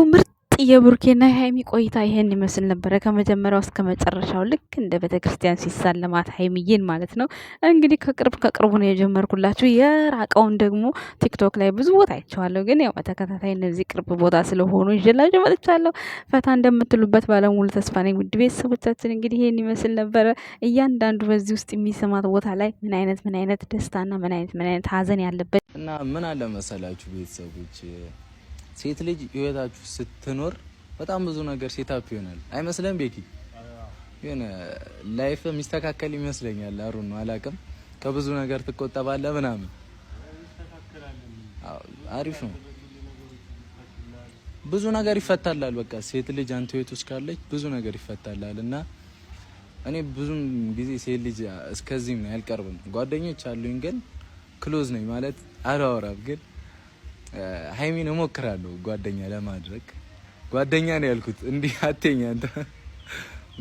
ምርጥ የብሩኬና የሀይሚ ቆይታ ይሄን ይመስል ነበረ። ከመጀመሪያው እስከ መጨረሻው ልክ እንደ ቤተክርስቲያን ሲሳለማት ሀይሚዬን ማለት ነው። እንግዲህ ከቅርቡ ነው የጀመርኩላችሁ። የራቀውን ደግሞ ቲክቶክ ላይ ብዙ ቦታ አይቼዋለሁ፣ ግን ያው በተከታታይ እነዚህ ቅርብ ቦታ ስለሆኑ ይዤላችሁ መጥቻለሁ። ፈታ እንደምትሉበት ባለሙሉ ተስፋ ነኝ። ውድ ቤተሰቦቻችን እንግዲህ ይሄን ይመስል ነበረ። እያንዳንዱ በዚህ ውስጥ የሚሰማት ቦታ ላይ ምን አይነት ደስታና ምን አይነት ሀዘን ያለበት እና ምን አለ መሰላችሁ ቤተሰቦች ሴት ልጅ ህይወታችሁ ስትኖር በጣም ብዙ ነገር ሴታፕ ይሆናል። አይመስልም ቤኪ? የሆነ ላይፍ የሚስተካከል ይመስለኛል። አሩን ነው አላውቅም። ከብዙ ነገር ትቆጠባለህ ምናምን። አሪፍ ነው። ብዙ ነገር ይፈታላል። በቃ ሴት ልጅ አንተ ህይወት ውስጥ ካለች ብዙ ነገር ይፈታላል። እና እኔ ብዙም ጊዜ ሴት ልጅ እስከዚህም ነው ያልቀርብም። ጓደኞች አሉኝ ግን ክሎዝ ነኝ ማለት አላወራም ግን ሀይሚን እሞክራለሁ ጓደኛ ለማድረግ። ጓደኛ ነው ያልኩት እንዲህ አትኛ አንተ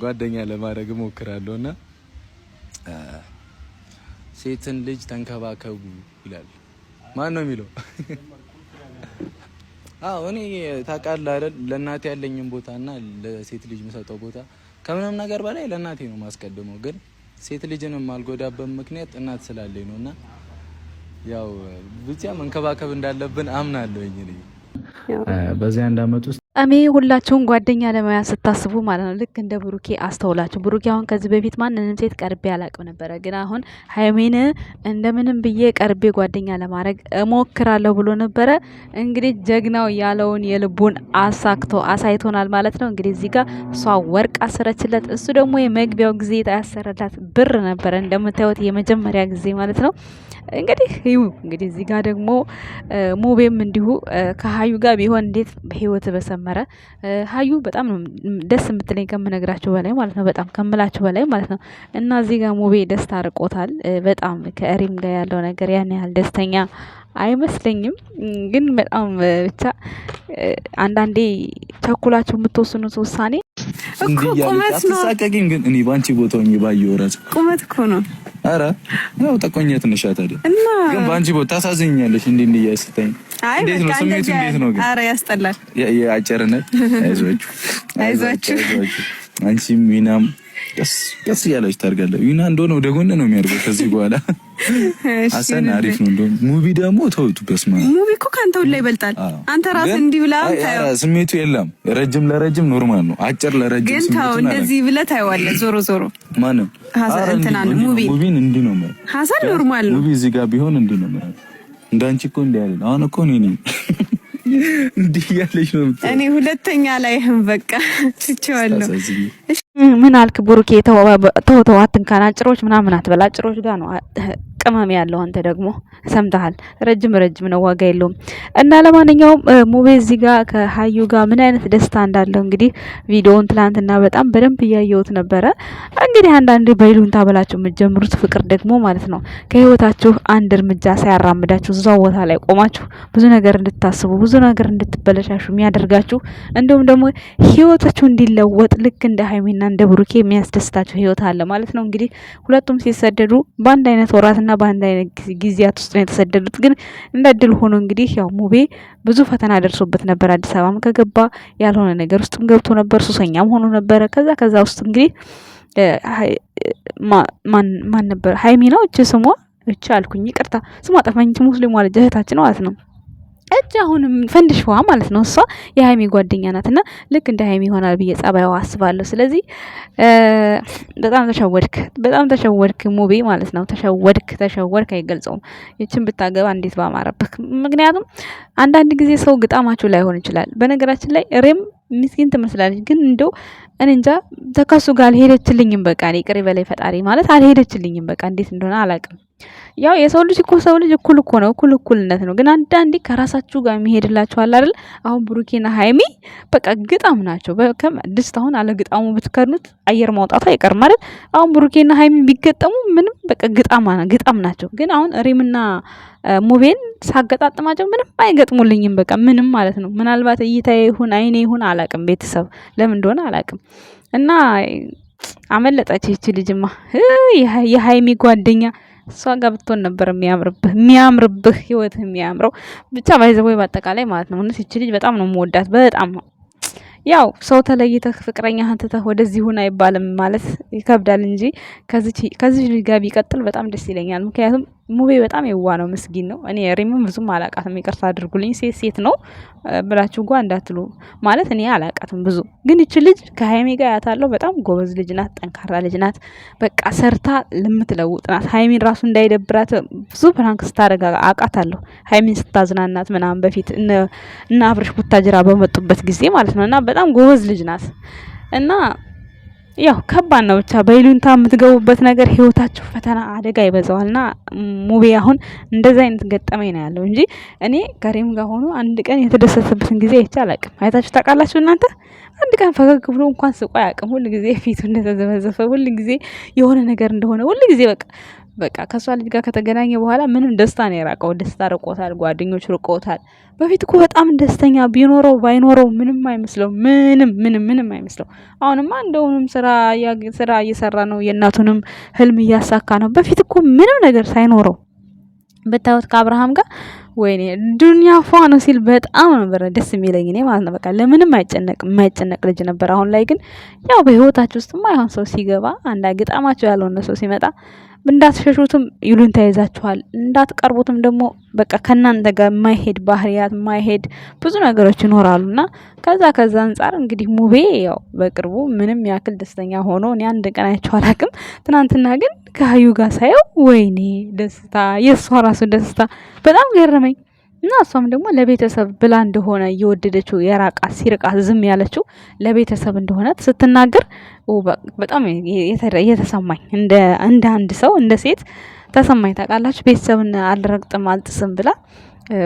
ጓደኛ ለማድረግ እሞክራለሁ። እና ሴትን ልጅ ተንከባከቡ ይላል። ማን ነው የሚለው? አዎ እኔ ታውቃለህ አይደል ለእናቴ ያለኝን ቦታና ለሴት ልጅ የምሰጠው ቦታ ከምንም ነገር በላይ ለእናቴ ነው ማስቀድመው። ግን ሴት ልጅን የማልጎዳበት ምክንያት እናት ስላለኝ ነውና ያው ብቻ መንከባከብ እንዳለብን አምናለሁ። እኔ በዚህ አንድ አመት ውስጥ ሁላችሁም ጓደኛ ለመያዝ ስታስቡ ማለት ነው ልክ እንደ ብሩኬ አስተውላችሁ። ብሩኬ አሁን ከዚህ በፊት ማንንም ሴት ቀርቤ አላቅም ነበረ፣ ግን አሁን ሀይሜን እንደምንም ብዬ ቀርቤ ጓደኛ ለማድረግ እሞክራለሁ ብሎ ነበረ። እንግዲህ ጀግናው ያለውን የልቡን አሳይቶናል ማለት ነው። እንግዲህ እዚህ ጋር እሷ ወርቅ አሰረችለት፣ እሱ ደግሞ የመግቢያው ጊዜ ያሰረላት ብር ነበረ እንደምታዩት የመጀመሪያ ጊዜ ማለት ነው። እንግዲህ እዚህ ጋር ደግሞ ሙቤም እንዲሁ ከሀዩ ጋር ቢሆን እንዴት በህይወት በሰመረ። ሀዩ በጣም ነው ደስ የምትለኝ ከምነግራችሁ በላይ ማለት ነው፣ በጣም ከምላችሁ በላይ ማለት ነው። እና እዚህ ጋር ሙቤ ደስታ ርቆታል በጣም ከእሪም ጋር ያለው ነገር ያን ያህል ደስተኛ አይመስለኝም። ግን በጣም ብቻ አንዳንዴ ቸኩላችሁ የምትወስኑት ውሳኔ እኮ ቁመት ነው። አትሳቀቂም ግን እኔ ባንቺ ቦታ ሆኜ ባየው ራስ ቁመት እኮ ነው። አረ ያው ተቆኘት ነሽ አይደል? ግን ባንቺ ቦታ ታሳዝኛለሽ። እንዴ እያስተኝ እንዴት ነው ስሜቱ? እንዴት ነው ግን? አረ ያስጠላል። ያጨርነት አይዟችሁ አንቺም ሚናም ቀስ ያለች ታርጋለህ። ዊና እንደሆነ ወደ ጎን ነው የሚያርገው ከዚህ በኋላ። አሰና አሪፍ ነው። እንደውም ሙቪ ደግሞ ተውቱ። በስማ ሙቪ እኮ ካንተ ሁላ ይበልጣል። አንተ ራስህ እንዲህ ብላ ታየው ስሜቱ የለም። ረጅም ለረጅም ኖርማል ነው። አጭር ለረጅም ግን ታው እንደዚህ ብለህ ታየዋለህ። ዞሮ ማንም ሀሳብ እንትናን ሙቪን እንዲህ ነው ማለት ሀሳብ ኖርማል ነው። ሙቪ እዚህ ጋር ቢሆን እንዲህ ነው ማለት እንዳንቺ እኮ እንዲህ አይደል? አሁን እኮ እኔ እንዲህ ያለሽ ነው። እኔ ሁለተኛ ላይ በቃ ትቼዋለሁ። ምን አልክ ብሩኬ? ተው አትንካን። አጭሮች ምናምን አትበል። አጭሮች ጋር ነው ቅመም ያለው። አንተ ደግሞ ሰምተሃል። ረጅም ነው፣ ዋጋ የለውም። እና ለማንኛውም ሙቤ እዚህ ጋር ከሀዩ ጋር ምን አይነት ደስታ እንዳለው እንግዲህ ቪዲዮውን ትላንትና በጣም በደንብ እያየሁት ነበረ። እንግዲህ አንዳንዴ በይሉንታ ብላችሁ የምትጀምሩት ፍቅር ደግሞ ማለት ነው ከህይወታችሁ አንድ እርምጃ ሳያራምዳችሁ እዛው ቦታ ላይ ቆማችሁ ብዙ ነገር እንድታስቡ ብዙ ነገር እንድትበለሻሹ የሚያደርጋችሁ እንዲሁም ደግሞ ህይወታችሁ እንዲለወጥ ልክ እንደ ሀይሚና እንደ ብሩኬ የሚያስደስታችሁ ህይወት አለ ማለት ነው። እንግዲህ ሁለቱም ሲሰደዱ በአንድ አይነት ወራትና በአንድ አይነት ጊዜያት ውስጥ ነው የተሰደዱት። ግን እንደ እድል ሆኖ እንግዲህ ያው ሙቤ ብዙ ፈተና ደርሶበት ነበር። አዲስ አበባም ከገባ ያልሆነ ነገር ውስጥም ገብቶ ነበር። ሱሰኛም ሆኖ ነበረ። ከዛ ውስጥ እንግዲህ ማን ነበር? ሀይሚ ነው እቺ ስሟ እቺ አልኩኝ፣ ይቅርታ ስሟ ጠፋኝ። ሙስሊሟ ልጅ እህታችን ማለት ነው እጅ አሁንም ፈንድሽዋ ማለት ነው። እሷ የሀይሚ ጓደኛ ናትና ልክ እንደ ሀይሚ ይሆናል ብዬ ጸባይዋ አስባለሁ። ስለዚህ በጣም ተሸወድክ ሙቤ ማለት ነው። ተሸወድክ አይገልጸውም። ይችን ብታገባ እንዴት ባማረብክ። ምክንያቱም አንዳንድ ጊዜ ሰው ግጣማችሁ ላይሆን ይችላል። በነገራችን ላይ ሬም ምስኪን ትመስላለች፣ ግን እንደው እኔ እንጃ ተከሱ ጋር አልሄደችልኝም። በቃ እኔ ቅሪ በላይ ፈጣሪ ማለት አልሄደችልኝም። በቃ እንዴት እንደሆነ አላውቅም። ያው የሰው ልጅ እኩል ነው፣ እኩልነት ነው። ግን አንዳንዴ ከራሳችሁ ጋር የሚሄድላችሁ አለ አይደል? አሁን ብሩኬና ሀይሚ በቃ ግጣም ናቸው። ድስት አሁን አለ ግጣሙ ብትከርኑት አየር ማውጣቱ አይቀርም አይደል? አሁን ብሩኬና ሀይሚ ቢገጠሙ ምንም በቃ ግጣም ናቸው። ግን አሁን ሪምና ሙቤን ሳገጣጥማቸው ምንም አይገጥሙልኝም። በቃ ምንም ማለት ነው። ምናልባት እይታዬ ይሁን አይኔ ይሁን አላቅም፣ ቤተሰብ ለምን እንደሆነ አላቅም። እና አመለጠች ይቺ ልጅማ የሀይሚ ጓደኛ እሷ ጋር ብትሆን ነበር የሚያምርብህ ህይወት የሚያምረው። ብቻ ባይዘቦይ በአጠቃላይ ማለት ነው እውነት ይቺ ልጅ በጣም ነው የምወዳት በጣም ነው። ያው ሰው ተለይተህ ፍቅረኛህን ትተህ ወደዚህ ሁን አይባልም ማለት ይከብዳል እንጂ ከዚህ ልጅ ጋር ቢቀጥል በጣም ደስ ይለኛል። ምክንያቱም ሙቤ በጣም የዋ ነው፣ ምስጊን ነው። እኔ ሪምም ብዙም አላቃትም፣ ይቅርታ አድርጉልኝ። ሴት ነው ብላችሁ እንኳን እንዳትሉ ማለት እኔ አላቃትም ብዙ። ግን ይች ልጅ ከሀይሜ ጋር ያታለው በጣም ጎበዝ ልጅ ናት፣ ጠንካራ ልጅ ናት። በቃ ሰርታ ልምትለውጥ ናት። ሀይሜን ራሱ እንዳይደብራት ብዙ ፕራንክ ስታደርግ አውቃታለሁ። ሀይሜን ስታዝናናት ምናምን በፊት እና አብረሽ ቡታጅራ በመጡበት ጊዜ ማለት ነው። እና በጣም ጎበዝ ልጅ ናት እና ያው ከባድ ነው ብቻ በይሉንታ የምትገቡበት ነገር ህይወታችሁ ፈተና አደጋ ይበዛዋልና ሙቤ አሁን እንደዛ አይነት ገጠመኝ ነው ያለው እንጂ እኔ ከሬም ጋር ሆኖ አንድ ቀን የተደሰተበትን ጊዜ አይቼ አላውቅም። አይታችሁ ታውቃላችሁ እናንተ? አንድ ቀን ፈገግ ብሎ እንኳን ስቆ አያውቅም። ሁሉ ጊዜ ፊቱ እንደተዘበዘፈ፣ ሁሉ ጊዜ የሆነ ነገር እንደሆነ፣ ሁሉ ጊዜ በቃ ከሷ ልጅ ጋር ከተገናኘ በኋላ ምንም ደስታ ነው የራቀው። ደስታ ርቆታል፣ ጓደኞች ርቆታል። በፊት እኮ በጣም ደስተኛ ቢኖረው ባይኖረው ምንም አይመስለው፣ ምንም አይመስለው። አሁንማ እንደውንም ስራ እየሰራ ነው፣ የእናቱንም ህልም እያሳካ ነው። በፊት እኮ ምንም ነገር ሳይኖረው ብታዩት ከአብርሃም ጋር ወይኔ ዱንያ ፏ ነው ሲል በጣም ነበር ደስ የሚለኝ እኔ ማለት ነው። በቃ ለምንም የማይጨነቅ ልጅ ነበር። አሁን ላይ ግን ያው በህይወታችሁ ውስጥ ማይሆን ሰው ሲገባ አንድ አግጣማቸው ያልሆነ ሰው ሲመጣ እንዳትሸሹትም ይሉንታ ይዛችኋል፣ እንዳትቀርቡትም ደግሞ በቃ ከናንተ ጋር የማይሄድ ባህሪያት የማይሄድ ብዙ ነገሮች ይኖራሉና ከዛ አንፃር እንግዲህ ሙቤ ያው በቅርቡ ምንም ያክል ደስተኛ ሆኖ እኔ አንድ ቀን አይቼው አላውቅም። ትናንትና ግን ከሀዩ ጋር ሳየው ወይኔ ደስታ፣ የእሷ ራሱ ደስታ በጣም ገረመኝ። እና እሷም ደግሞ ለቤተሰብ ብላ እንደሆነ እየወደደችው የራቃት ሲርቃት ዝም ያለችው ለቤተሰብ እንደሆነ ስትናገር በጣም የተሰማኝ እንደ አንድ ሰው እንደ ሴት ተሰማኝ። ታውቃላችሁ ቤተሰብን አልረግጥም አልጥስም ብላ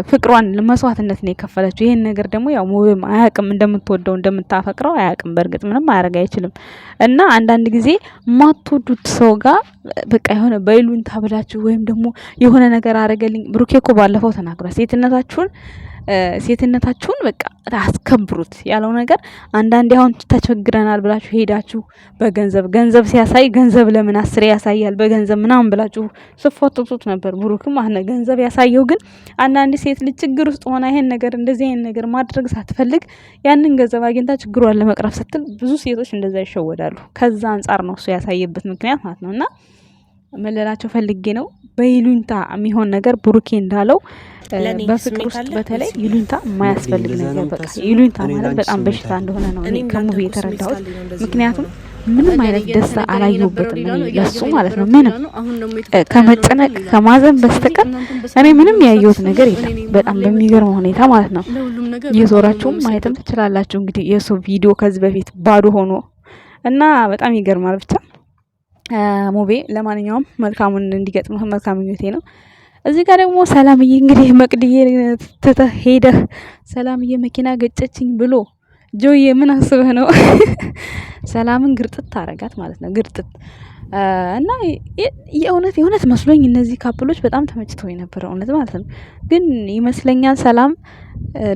ፍቅሯን መስዋዕትነት ነው የከፈለችው። ይሄን ነገር ደግሞ ያው ሙቤም አያውቅም፣ እንደምትወደው እንደምታፈቅረው አያውቅም። በእርግጥ ምንም ማድረግ አይችልም። እና አንዳንድ ጊዜ ማትወዱት ሰው ጋር በቃ የሆነ በይሉኝታ ብላችሁ ወይም ደግሞ የሆነ ነገር አረገልኝ። ብሩኬ እኮ ባለፈው ተናግሯል። ሴትነታችሁን በቃ አስከብሩት ያለው ነገር አንዳንዴ አሁን ተቸግረናል ብላችሁ ሄዳችሁ ገንዘብ ሲያሳይ ገንዘብ ለምን 10 ያሳያል በገንዘብ ምናምን ብላችሁ ስፎትቱት ነበር። ብሩክም አሁን ገንዘብ ያሳየው ግን አንዳንድ ሴት ልጅ ችግር ውስጥ ሆና ይሄን ነገር እንደዚህ አይነት ነገር ማድረግ ሳትፈልግ ያንን ገንዘብ አግኝታ ችግሯን ለመቅረፍ ስትል ብዙ ሴቶች እንደዛ ይሸወዳሉ። ከዛ አንፃር ነው እሱ ያሳየበት ምክንያት ማለት ነውና መለላቸው ፈልጌ ነው። በይሉኝታ የሚሆን ነገር ብሩኬ እንዳለው በፍቅር ውስጥ በተለይ ይሉኝታ የማያስፈልግ ነገር በቃ ይሉኝታ ማለት በጣም በሽታ እንደሆነ ነው እኔ ከሙቤ የተረዳሁት። ምክንያቱም ምንም አይነት ደስታ አላየሁበትም ለሱ ማለት ነው። ምንም ከመጨነቅ ከማዘን በስተቀር እኔ ምንም ያየሁት ነገር የለም። በጣም በሚገርም ሁኔታ ማለት ነው። የዞራችሁም ማየትም ትችላላችሁ እንግዲህ የሱ ቪዲዮ ከዚህ በፊት ባዶ ሆኖ እና በጣም ይገርማል ብቻ ሙቤ። ለማንኛውም መልካሙን እንዲገጥምህ መልካም ምኞቴ ነው። እዚህ ጋር ደግሞ ሰላምዬ እንግዲህ መቅድዬ ትተህ ሄደህ ሰላምዬ መኪና ገጨችኝ ብሎ ጆዬ ምን አስበህ ነው? ሰላምን ግርጥት አረጋት ማለት ነው። ግርጥት እና የእውነት መስሎኝ እነዚህ ካፕሎች በጣም ተመችተው የነበረ እውነት ማለት ነው። ግን ይመስለኛል ሰላም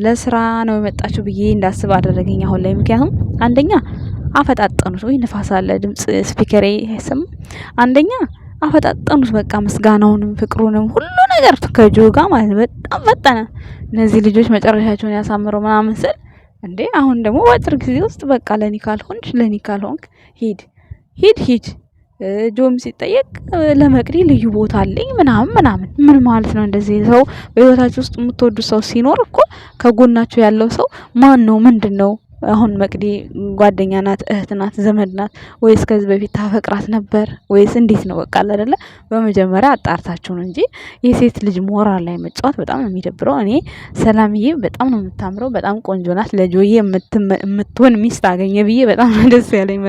ለስራ ነው የመጣችው ብዬ እንዳስብ አደረገኝ አሁን ላይ። ምክንያቱም አንደኛ አፈጣጠኑት ወይ ንፋስ አለ ድምጽ ስፒከሬ አይሰማም። አንደኛ አፈጣጠኑት በቃ ምስጋናውንም ፍቅሩንም ሁሉ ነገር ከጆ ጋር ማለት በጣም ፈጠነ። እነዚህ ልጆች መጨረሻቸውን ያሳምረው ምናምን ስል እንዴ አሁን ደግሞ በአጭር ጊዜ ውስጥ በቃ ለኔ ካልሆንክ ሂድ ጆም ሲጠየቅ ለመቅዲ ልዩ ቦታ አለኝ ምናምን ምን ማለት ነው? እንደዚህ ሰው በህይወታችሁ ውስጥ የምትወዱ ሰው ሲኖር እኮ ከጎናችሁ ያለው ሰው ማን ነው? ምንድነው? አሁን መቅዲ ጓደኛ ናት፣ እህት ናት፣ ዘመድ ናት ወይስ ከዚህ በፊት ታፈቅራት ነበር ወይስ እንዴት ነው? በቃ አይደለ በመጀመሪያ አጣርታችሁ ነው እንጂ የሴት ልጅ ሞራል ላይ መጫወት በጣም ነው የሚደብረው። እኔ ሰላምዬ በጣም ነው የምታምረው፣ በጣም ቆንጆ ናት። ለጆዬ የምትሆን ሚስት አገኘ ብዬ በጣም ደስ ያለኝ።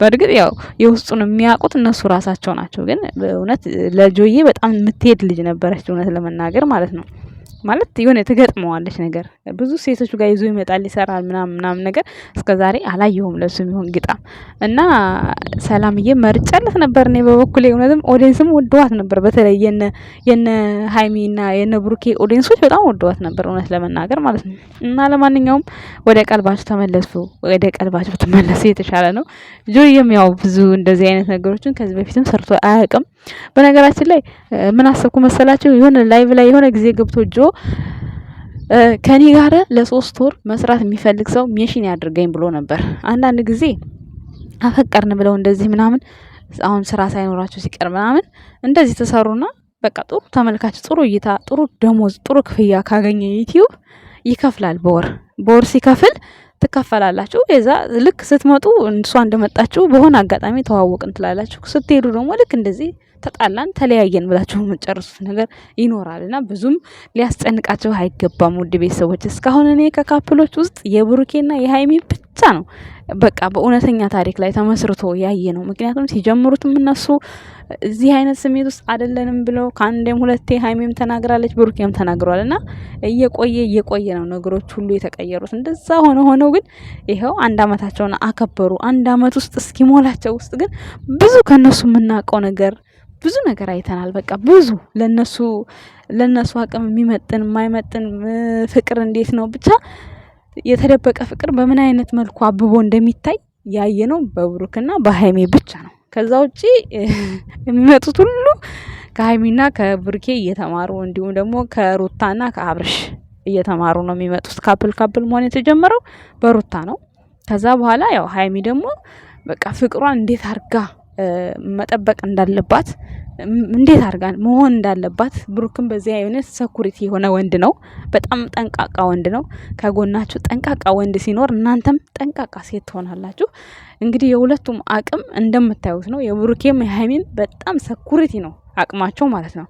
በእርግጥ ያው የውስጡን የሚያውቁት እነሱ ራሳቸው ናቸው። ግን በእውነት ለጆዬ በጣም የምትሄድ ልጅ ነበረች እውነት ለመናገር ማለት ነው። ማለት የሆነ ትገጥመዋለች ነገር ብዙ ሴቶች ጋር ይዞ ይመጣል ይሰራል ምናምን ነገር እስከዛሬ አላየሁም ለሱ የሚሆን ግጣም እና ሰላምዬ መርጫለት ነበር። እኔ በበኩሌ እውነትም ኦዲየንስም ወደዋት ነበር። በተለይ የነ ሃይሚና የነ ብሩኬ ኦዲየንሶች በጣም ወደዋት ነበር እውነት ለመናገር ማለት ነው። እና ለማንኛውም ወደ ቀልባችሁ ተመለሱ፣ ወደ ቀልባችሁ ተመለሱ የተሻለ ነው። ጆዬም ያው ብዙ እንደዚህ አይነት ነገሮችን ከዚህ በፊትም ሰርቶ አያውቅም። በነገራችን ላይ ምን አሰብኩ መሰላችሁ? የሆነ ላይቭ ላይ የሆነ ጊዜ ገብቶ ጆ ከኔ ጋር ለ3 ወር መስራት የሚፈልግ ሰው ሜሽን ያድርገኝ ብሎ ነበር። አንዳንድ ጊዜ አፈቀርን ብለው እንደዚህ ምናምን አሁን ስራ ሳይኖራቸው ሲቀር ምናምን እንደዚህ ተሰሩና በቃ ጥሩ ተመልካች፣ ጥሩ እይታ፣ ጥሩ ደሞዝ፣ ጥሩ ክፍያ ካገኘ ዩቲዩብ ይከፍላል። በወር ሲከፍል ትከፈላላችሁ። የዛ ልክ ስትመጡ እሷ እንደመጣችሁ በሆነ አጋጣሚ ተዋወቅን ትላላችሁ። ስትሄዱ ደግሞ ልክ እንደዚህ ተጣላን ተለያየን ብላችሁ የምትጨርሱት ነገር ይኖራልና ብዙም ሊያስጨንቃችሁ አይገባም። ውድ ቤተሰቦች እስካሁን እኔ ከካፕሎች ውስጥ የብሩኬና የሃይሚ ብቻ ነው በቃ በእውነተኛ ታሪክ ላይ ተመስርቶ ያየ ነው። ምክንያቱም ሲጀምሩትም እነሱ እዚህ አይነት ስሜት ውስጥ አይደለንም ብለው ከአንዴም ሁለቴ ሃይሚም ተናግራለች ብሩኬም ተናግሯል። እና እየቆየ ነው ነገሮች ሁሉ የተቀየሩት። እንደዛ ሆነው ግን ይኸው 1 አመታቸውን አከበሩ። 1 አመት ውስጥ እስኪሞላቸው ውስጥ ግን ብዙ ከነሱ የምናውቀው ነገር ብዙ ነገር አይተናል። በቃ ብዙ ለነሱ አቅም የሚመጥን የማይመጥን ፍቅር እንዴት ነው ብቻ የተደበቀ ፍቅር በምን አይነት መልኩ አብቦ እንደሚታይ ያየነው በብሩክና በሃይሜ ብቻ ነው። ከዛ ውጪ የሚመጡት ሁሉ ከሃይሚና ከብሩኬ እየተማሩ እንዲሁም ደግሞ ከሩታና ከአብርሽ እየተማሩ ነው የሚመጡት። ካፕል መሆን የተጀመረው በሩታ ነው። ከዛ በኋላ ያው ሃይሚ ደግሞ በቃ ፍቅሯን እንዴት አርጋ መጠበቅ እንዳለባት እንዴት አርጋ መሆን እንዳለባት ብሩክም በዚህ አይነት ሰኩሪቲ የሆነ ወንድ ነው። በጣም ጠንቃቃ ወንድ ነው። ከጎናችሁ ጠንቃቃ ወንድ ሲኖር እናንተም ጠንቃቃ ሴት ትሆናላችሁ። እንግዲህ የሁለቱም አቅም እንደምታዩት ነው። የብሩኬም የሃይሚም በጣም ሰኩሪቲ ነው አቅማቸው ማለት ነው።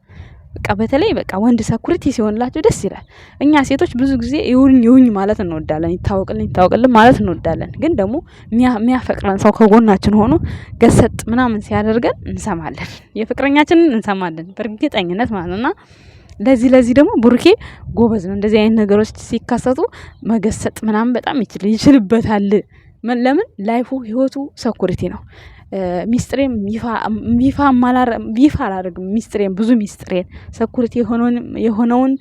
በቃ በተለይ በቃ ወንድ ሰኩሪቲ ሲሆንላችሁ ደስ ይላል። እኛ ሴቶች ብዙ ጊዜ ይሁኝ ማለት እንወዳለን፣ ይታወቅልን ማለት እንወዳለን። ግን ደግሞ የሚያፈቅረን ሰው ከጎናችን ሆኖ ገሰጥ ምናምን ሲያደርገን እንሰማለን፣ የፍቅረኛችንን እንሰማለን በእርግጠኝነት ማለት ነውና ለዚህ ደግሞ ብሩኬ ጎበዝ ነው። እንደዚህ አይነት ነገሮች ሲከሰቱ መገሰጥ ምናምን በጣም ይችልበታል። ለምን ላይፉ ህይወቱ ሰኩሪቲ ነው። ሚስጥሬም ይፋ አላደርግም። ሚስጥሬም ብዙ ሚስጥሬን ሰኩሪቲ የሆነውን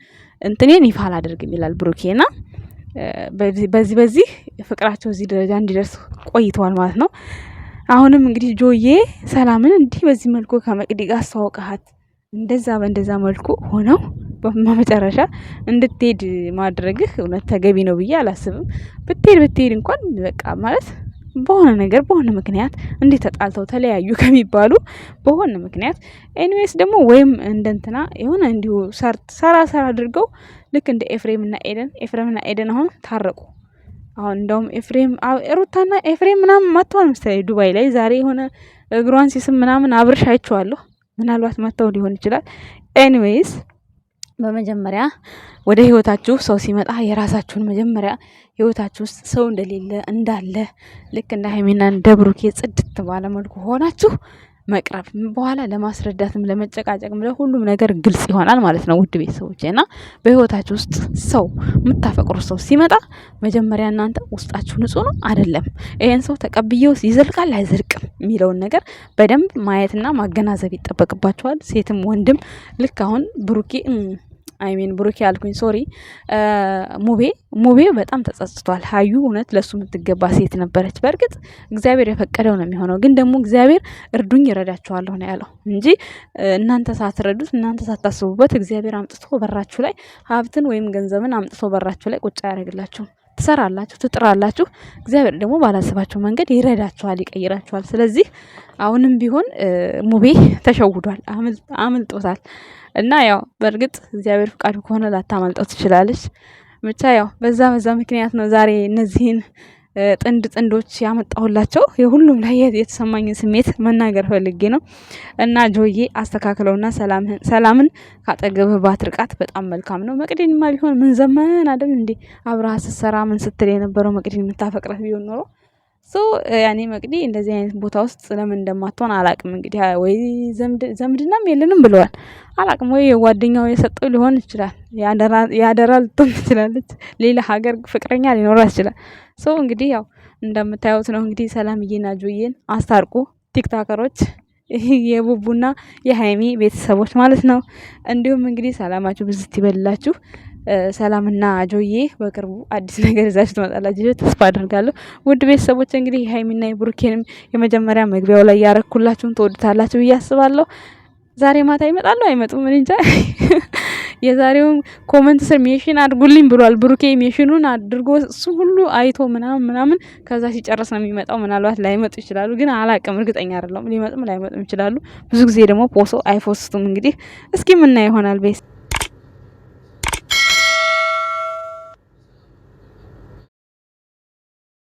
እንትኔን ይፋ አላደርግም ይላል ብሩኬና በዚህ ፍቅራቸው እዚህ ደረጃ እንዲደርስ ቆይተዋል ማለት ነው። አሁንም እንግዲህ ጆዬ ሰላምን እንዲህ በዚህ መልኩ ከመቅዲ ጋር አስተዋውቀሃት በእንደዛ መልኩ ሆነው በመጨረሻ እንድትሄድ ማድረግህ እውነት ተገቢ ነው ብዬ አላስብም። ብትሄድ እንኳን በቃ ማለት በሆነ ምክንያት እንዴት ተጣልተው ተለያዩ ከሚባሉ በሆነ ምክንያት ኤኒዌይስ ደግሞ ወይም እንደንትና የሆነ እንዲሁ ሰራ አድርገው ልክ እንደ ኤፍሬምና ኤደን አሁን ታረቁ። አሁን እንደውም ሩታና ኤፍሬም ምናምን መጥተዋል መሰለኝ ዱባይ ላይ ዛሬ የሆነ እግሯን ሲስም ምናምን አብርሽ አይቼዋለሁ። ምናልባት መጥተው ሊሆን ይችላል። ኤኒዌይስ በመጀመሪያ ወደ ህይወታችሁ ሰው ሲመጣ የራሳችሁን መጀመሪያ ህይወታችሁ ውስጥ ሰው እንደሌለ እንዳለ ልክ እንደ ሃይሚና እንደ ብሩኬ ጽድት ባለ መልኩ ሆናችሁ መቅረብ በኋላ ለማስረዳትም ለመጨቃጨቅም ለሁሉም ነገር ግልጽ ይሆናል ማለት ነው። ውድ ቤተሰቦቼ እና በህይወታችሁ ውስጥ ሰው የምታፈቅሩ ሰው ሲመጣ መጀመሪያ እናንተ ውስጣችሁ ንጹህ ነው አይደለም፣ ይሄን ሰው ተቀብዬው ይዘልቃል አይዘልቅም የሚለውን ነገር በደንብ ማየትና ማገናዘብ ይጠበቅባችኋል። ሴትም ወንድም ልክ አሁን ብሩኬ አልኩኝ ሶሪ ሙቤ በጣም ተጸጽቷል። ሀዩ እውነት ለሱ የምትገባ ሴት ነበረች። በእርግጥ እግዚአብሔር የፈቀደው ነው የሚሆነው። ግን ደግሞ እግዚአብሔር እርዱኝ ይረዳችኋለሁ ነው ያለው እንጂ እናንተ ሳትረዱት እናንተ ሳታስቡበት እግዚአብሔር አምጥቶ በራችሁ ላይ ሀብትን ወይም ገንዘብን አምጥቶ በራችሁ ላይ ቁጭ አያደርግላችሁም። ትሰራላችሁ፣ ትጥራላችሁ። እግዚአብሔር ደግሞ ባላሰባችሁ መንገድ ይረዳችኋል፣ ይቀይራችኋል። ስለዚህ አሁንም ቢሆን ሙቤ ተሸውዷል፣ አምልጦታል። እና ያው በእርግጥ እግዚአብሔር ፍቃዱ ከሆነ ላታመልጠው ትችላለች። ብቻ ያው በዛ ምክንያት ነው ዛሬ እነዚህን ጥንዶች ያመጣሁላቸው። የሁሉም ላይ የተሰማኝን ስሜት መናገር ፈልጌ ነው። እና ጆዬ አስተካክለውና ሰላምን ካጠገብህ ባትርቃት በጣም መልካም ነው። መቅዲንማ ቢሆን ምን ዘመን አይደል እንዴ አብረሃ ስትሰራ ምን ስትል የነበረው መቅዲን የምታፈቅራት ቢሆን ኖሮ ያኔ መቅዲ እንደዚህ አይነት ቦታ ውስጥ ስለምን እንደማትሆን አላቅም። እንግዲህ ወይ ዘምድናም የለንም ብለዋል። አላቅም ወይ ጓደኛው የሰጠው ሊሆን ይችላል። ያደራ ልትሆን ትችላለች። ሌላ ሀገር ፍቅረኛ ሊኖራት ይችላል። እንግዲህ ያው እንደምታዩት ነው። እንግዲህ ሰላምዬና ጆዬን አስታርቁ ቲክታከሮች፣ የቡቡና የሀይሚ ቤተሰቦች ማለት ነው። እንዲሁም እንግዲህ ሰላማችሁ ብዝት ይበልላችሁ። ሰላምና ጆዬ በቅርቡ አዲስ ነገር ይዛችሁ ትመጣላችሁ ተስፋ አድርጋለሁ። ውድ ቤተሰቦች እንግዲህ የሀይሚና የብሩኬንም የመጀመሪያ መግቢያው ላይ ያረኩላችሁን ትወዱታላችሁ ብዬ አስባለሁ። ዛሬ ማታ ይመጣሉ አይመጡም እኔ እንጃ። የዛሬውን ኮመንት ስር ሜሽን አድርጉልኝ ብሏል ብሩኬ። ሜሽኑን አድርጎ እሱ ሁሉ አይቶ ምናምን ከዛ ሲጨርስ ነው የሚመጣው። ምናልባት ላይመጡ ይችላሉ፣ ግን አላቅም፣ እርግጠኛ አይደለሁም። ሊመጡም ላይመጡም ይችላሉ። ብዙ ጊዜ ደግሞ ፖሶ አይፖስቱም። እንግዲህ እስኪ ምና ይሆናል ቤት